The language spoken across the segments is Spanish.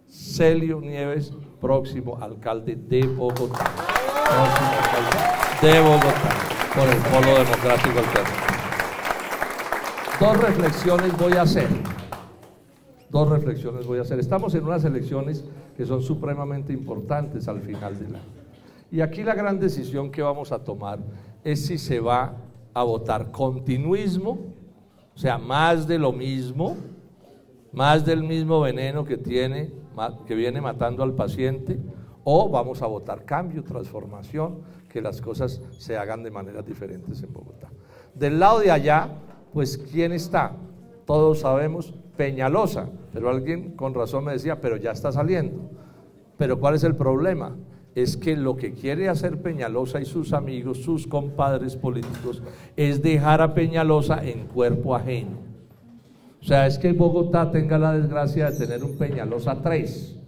Celio Nieves, próximo alcalde de Bogotá. Próximo alcalde de Bogotá, por el Polo Democrático Alternativo. Dos reflexiones voy a hacer. Estamos en unas elecciones que son supremamente importantes al final del año. Y aquí la gran decisión que vamos a tomar es si se va a votar continuismo, o sea, más de lo mismo, más del mismo veneno que viene matando al paciente, o vamos a votar cambio, transformación, que las cosas se hagan de maneras diferentes en Bogotá. Del lado de allá, pues, ¿quién está? Todos sabemos, Peñalosa, pero alguien con razón me decía, pero ya está saliendo. Pero ¿cuál es el problema? Es que lo que quiere hacer Peñalosa y sus amigos, sus compadres políticos, es dejar a Peñalosa en cuerpo ajeno. O sea, es que Bogotá tenga la desgracia de tener un Peñalosa 3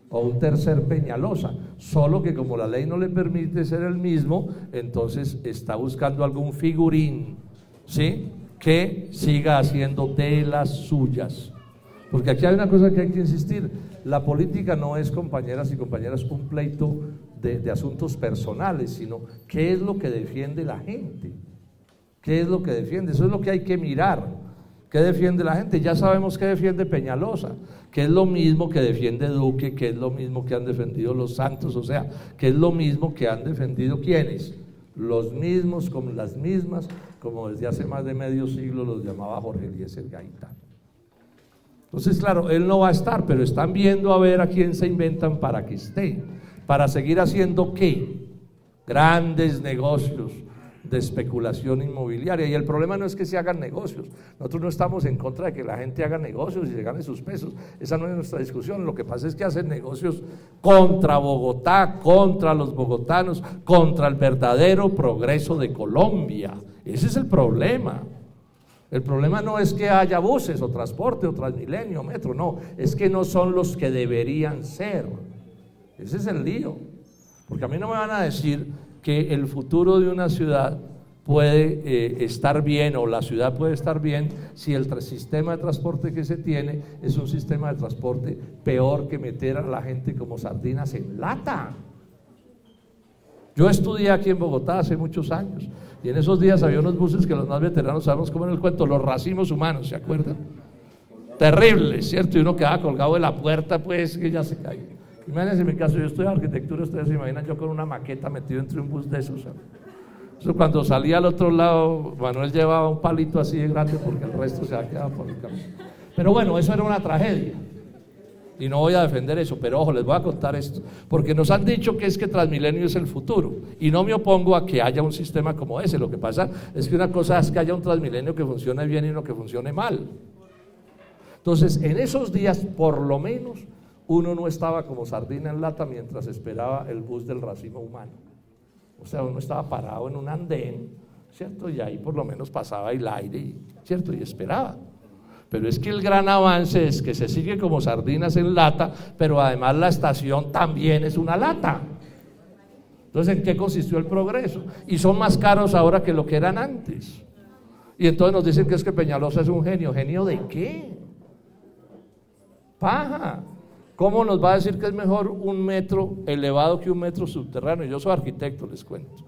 o un tercer Peñalosa, solo que como la ley no le permite ser el mismo, entonces está buscando algún figurín, ¿sí?, que siga haciendo de las suyas. Porque aquí hay una cosa que hay que insistir: la política no es, compañeras y compañeras, un pleito de asuntos personales, sino qué es lo que defiende la gente, qué es lo que defiende. Eso es lo que hay que mirar. ¿Qué defiende la gente? Ya sabemos qué defiende Peñalosa, que es lo mismo que defiende Duque, que es lo mismo que han defendido los Santos, o sea, que es lo mismo que han defendido ¿quiénes? Los mismos, como las mismas, como desde hace más de medio siglo los llamaba Jorge Eliezer Gaitán. Entonces, claro, él no va a estar, pero están viendo a ver a quién se inventan para que esté, para seguir haciendo ¿qué? Grandes negocios de especulación inmobiliaria. Y el problema no es que se hagan negocios, nosotros no estamos en contra de que la gente haga negocios y se gane sus pesos, esa no es nuestra discusión. Lo que pasa es que hacen negocios contra Bogotá, contra los bogotanos, contra el verdadero progreso de Colombia. Ese es el problema. El problema no es que haya buses o transporte o Transmilenio, metro, no, es que no son los que deberían ser. Ese es el lío, porque a mí no me van a decir que el futuro de una ciudad puede estar bien, o la ciudad puede estar bien, si el sistema de transporte que se tiene es un sistema de transporte peor que meter a la gente como sardinas en lata. Yo estudié aquí en Bogotá hace muchos años, y en esos días había unos buses que los más veteranos sabemos cómo en el cuento, los racimos humanos, ¿se acuerdan? Terrible, ¿cierto? Y uno quedaba colgado de la puerta, pues, que ya se cae. Imagínense en mi caso, yo estudio arquitectura, ustedes se imaginan yo con una maqueta metido entre un bus de esos, ¿sabes? Eso cuando salía al otro lado, Manuel llevaba un palito así de grande porque el resto se ha quedado por el camino. Pero bueno, eso era una tragedia. Y no voy a defender eso, pero ojo, les voy a contar esto, porque nos han dicho que es que Transmilenio es el futuro, y no me opongo a que haya un sistema como ese. Lo que pasa es que una cosa es que haya un Transmilenio que funcione bien y uno que funcione mal. Entonces, en esos días, por lo menos, uno no estaba como sardina en lata mientras esperaba el bus del racimo humano. O sea, uno estaba parado en un andén, ¿cierto? Y ahí por lo menos pasaba el aire, ¿cierto? Y esperaba. Pero es que el gran avance es que se sigue como sardinas en lata, pero además la estación también es una lata. Entonces, ¿en qué consistió el progreso? Y son más caros ahora que lo que eran antes. Y entonces nos dicen que es que Peñalosa es un genio. ¿Genio de qué? Paja. ¿Cómo nos va a decir que es mejor un metro elevado que un metro subterráneo? Yo soy arquitecto, les cuento,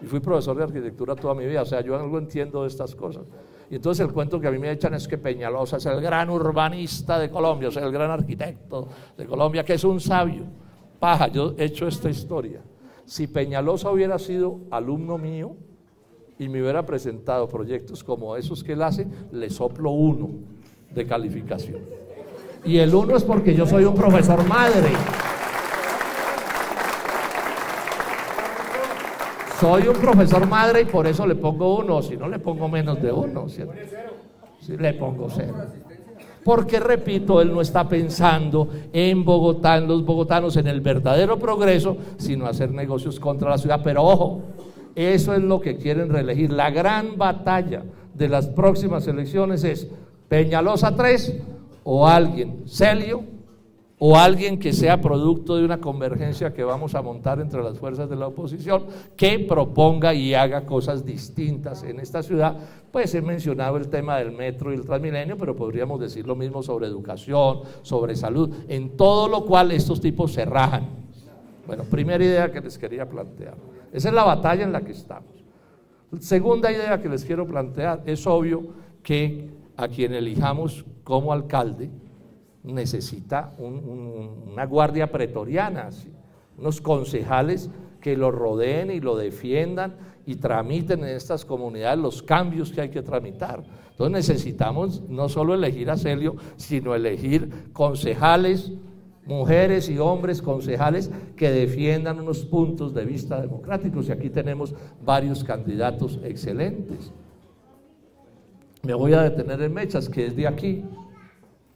y fui profesor de arquitectura toda mi vida, o sea, yo algo entiendo de estas cosas. Y entonces el cuento que a mí me echan es que Peñalosa es el gran urbanista de Colombia, o sea, el gran arquitecto de Colombia, que es un sabio. Paja, yo he hecho esta historia. Si Peñalosa hubiera sido alumno mío y me hubiera presentado proyectos como esos que él hace, le soplo 1 de calificación. Y el 1 es porque yo soy un profesor madre. Soy un profesor madre y por eso le pongo 1, si no le pongo menos de 1, ¿cierto? Sí, le pongo 0. Porque, repito, él no está pensando en Bogotá, en los bogotanos, en el verdadero progreso, sino hacer negocios contra la ciudad. Pero ojo, eso es lo que quieren reelegir. La gran batalla de las próximas elecciones es Peñalosa 3 o alguien, Celio, o alguien que sea producto de una convergencia que vamos a montar entre las fuerzas de la oposición, que proponga y haga cosas distintas en esta ciudad. Pues he mencionado el tema del metro y el Transmilenio, pero podríamos decir lo mismo sobre educación, sobre salud, en todo lo cual estos tipos se rajan. Bueno, primera idea que les quería plantear. Esa es la batalla en la que estamos. Segunda idea que les quiero plantear, es obvio que a quien elijamos como alcalde necesita una guardia pretoriana, ¿sí? Unos concejales que lo rodeen y lo defiendan y tramiten en estas comunidades los cambios que hay que tramitar. Entonces necesitamos no solo elegir a Celio, sino elegir concejales, mujeres y hombres concejales que defiendan unos puntos de vista democráticos, y aquí tenemos varios candidatos excelentes. Me voy a detener en Mechas, que es de aquí.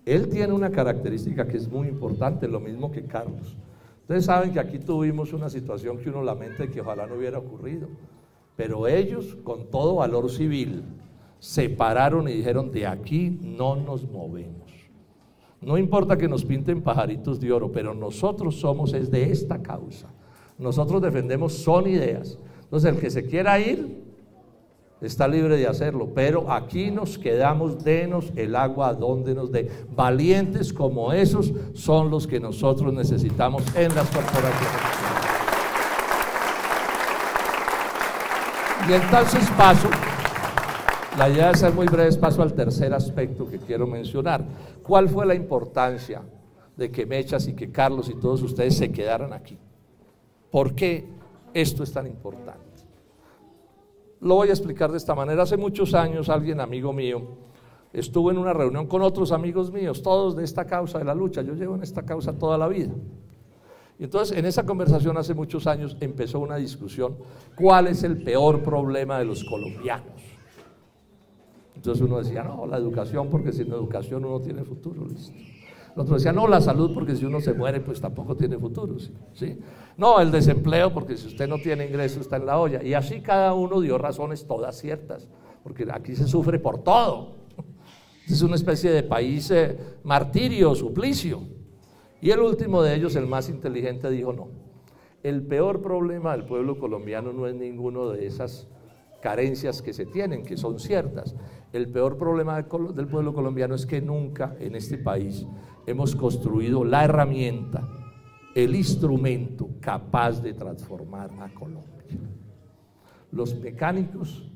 Él tiene una característica que es muy importante, lo mismo que Carlos. Ustedes saben que aquí tuvimos una situación que uno lamenta y que ojalá no hubiera ocurrido, pero ellos, con todo valor civil, se pararon y dijeron: de aquí no nos movemos. No importa que nos pinten pajaritos de oro, pero nosotros somos es de esta causa. Nosotros defendemos son ideas. Entonces el que se quiera ir está libre de hacerlo, pero aquí nos quedamos, denos el agua a donde nos dé. Valientes como esos son los que nosotros necesitamos en las corporaciones. Y entonces la idea de ser muy breve, paso al tercer aspecto que quiero mencionar. ¿Cuál fue la importancia de que Mechas y que Carlos y todos ustedes se quedaran aquí? ¿Por qué esto es tan importante? Lo voy a explicar de esta manera. Hace muchos años alguien, amigo mío, estuvo en una reunión con otros amigos míos, todos de esta causa de la lucha. Yo llevo en esta causa toda la vida. Y entonces en esa conversación hace muchos años empezó una discusión: ¿cuál es el peor problema de los colombianos? Entonces uno decía: no, la educación, porque sin educación uno tiene futuro, listo. El otro decía: no, la salud, porque si uno se muere pues tampoco tiene futuro, ¿sí? No, el desempleo, porque si usted no tiene ingreso está en la olla. Y así cada uno dio razones todas ciertas, porque aquí se sufre por todo. Es una especie de país martirio, suplicio. Y el último de ellos, el más inteligente, dijo: no, el peor problema del pueblo colombiano no es ninguno de esas carencias que se tienen, que son ciertas. El peor problema del pueblo colombiano es que nunca en este país hemos construido la herramienta, el instrumento capaz de transformar a Colombia. Los mecánicos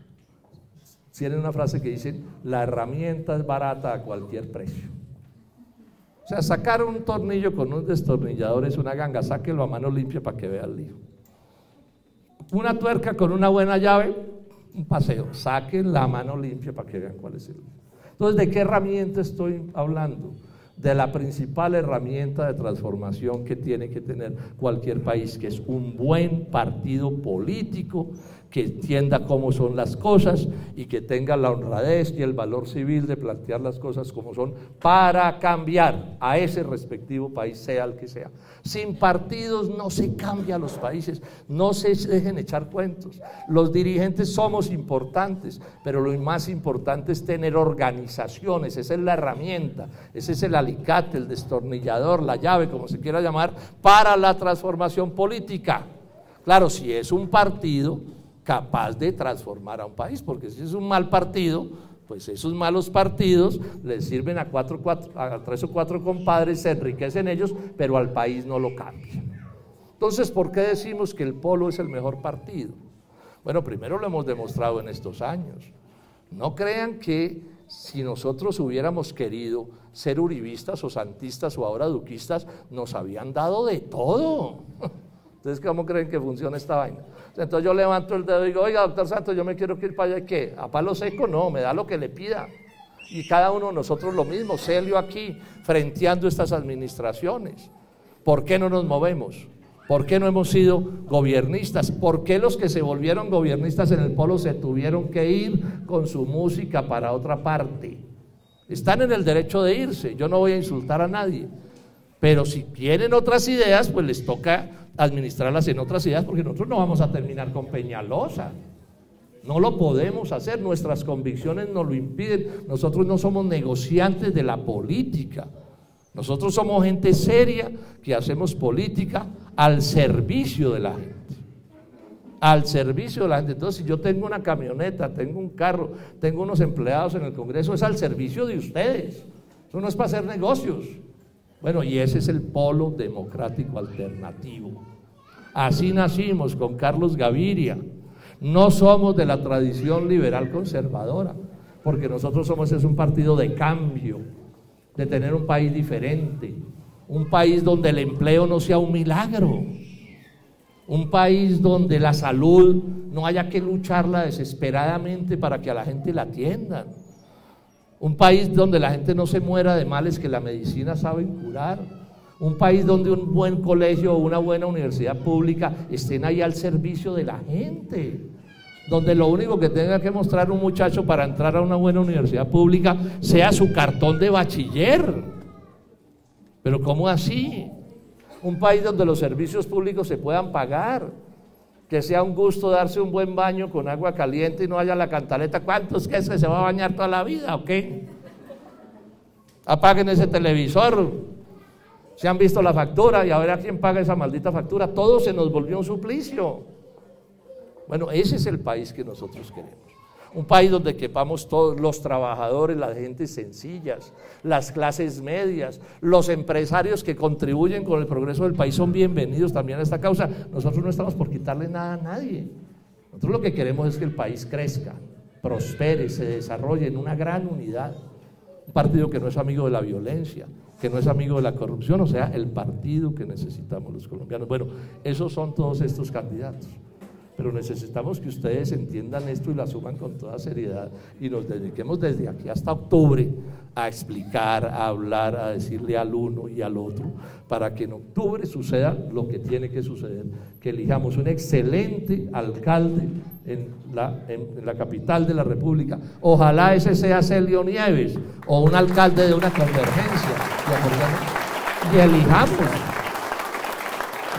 tienen una frase que dicen: la herramienta es barata a cualquier precio. O sea, sacar un tornillo con un destornillador es una ganga, sáquelo a mano limpia para que vea el lío. Una tuerca con una buena llave, un paseo, saquen la mano limpia para que vean cuál es el lío. Entonces, ¿de qué herramienta estoy hablando? De la principal herramienta de transformación que tiene que tener cualquier país, que es un buen partido político que entienda cómo son las cosas y que tenga la honradez y el valor civil de plantear las cosas como son para cambiar a ese respectivo país, sea el que sea. Sin partidos no se cambia a los países, no se dejen echar cuentos. Los dirigentes somos importantes, pero lo más importante es tener organizaciones. Esa es la herramienta, ese es el alicate, el destornillador, la llave, como se quiera llamar, para la transformación política. Claro, si es un partido capaz de transformar a un país, porque si es un mal partido, pues esos malos partidos les sirven a 3 o 4 compadres, se enriquecen ellos, pero al país no lo cambian. Entonces, ¿por qué decimos que el Polo es el mejor partido? Bueno, primero lo hemos demostrado en estos años. No crean que si nosotros hubiéramos querido ser uribistas o santistas o ahora duquistas, nos habían dado de todo. ¿Ustedes cómo creen que funciona esta vaina? Entonces yo levanto el dedo y digo: oiga, doctor Santos, yo me quiero ir para allá. ¿Qué? ¿A palo seco? No, me da lo que le pida. Y cada uno de nosotros lo mismo. Celio aquí, frenteando estas administraciones. ¿Por qué no nos movemos? ¿Por qué no hemos sido gobiernistas? ¿Por qué los que se volvieron gobiernistas en el Polo se tuvieron que ir con su música para otra parte? Están en el derecho de irse, yo no voy a insultar a nadie, pero si quieren otras ideas, pues les toca administrarlas en otras ideas, porque nosotros no vamos a terminar con Peñalosa. No lo podemos hacer, nuestras convicciones nos lo impiden. Nosotros no somos negociantes de la política. Nosotros somos gente seria que hacemos política al servicio de la gente. Al servicio de la gente. Entonces, si yo tengo una camioneta, tengo un carro, tengo unos empleados en el Congreso, es al servicio de ustedes. Eso no es para hacer negocios. Bueno, y ese es el polo democrático alternativo. Así nacimos con Carlos Gaviria. No somos de la tradición liberal conservadora, porque nosotros es un partido de cambio, de tener un país diferente, un país donde el empleo no sea un milagro, un país donde la salud no haya que lucharla desesperadamente para que a la gente la atiendan, un país donde la gente no se muera de males que la medicina sabe curar, un país donde un buen colegio o una buena universidad pública estén ahí al servicio de la gente, donde lo único que tenga que mostrar un muchacho para entrar a una buena universidad pública sea su cartón de bachiller. Pero ¿cómo así? Un país donde los servicios públicos se puedan pagar, que sea un gusto darse un buen baño con agua caliente y no haya la cantaleta. ¿Cuántos que es que se va a bañar toda la vida o qué? Apaguen ese televisor. Se han visto la factura y a ver a quién paga esa maldita factura. Todo se nos volvió un suplicio. Bueno, ese es el país que nosotros queremos. Un país donde quepamos todos los trabajadores, las gentes sencillas, las clases medias, los empresarios que contribuyen con el progreso del país son bienvenidos también a esta causa. Nosotros no estamos por quitarle nada a nadie. Nosotros lo que queremos es que el país crezca, prospere, se desarrolle en una gran unidad. Un partido que no es amigo de la violencia, que no es amigo de la corrupción, o sea, el partido que necesitamos los colombianos. Bueno, esos son todos estos candidatos. Pero necesitamos que ustedes entiendan esto y lo asuman con toda seriedad y nos dediquemos desde aquí hasta octubre a explicar, a hablar, a decirle al uno y al otro, para que en octubre suceda lo que tiene que suceder, que elijamos un excelente alcalde en la capital de la República. Ojalá ese sea Celio Nieves o un alcalde de una convergencia, y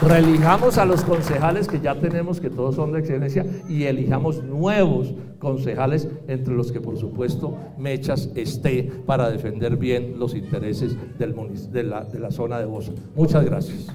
reelijamos a los concejales que ya tenemos, que todos son de excelencia, y elijamos nuevos concejales, entre los que por supuesto Mechas esté para defender bien los intereses de la zona de Bosa. Muchas gracias.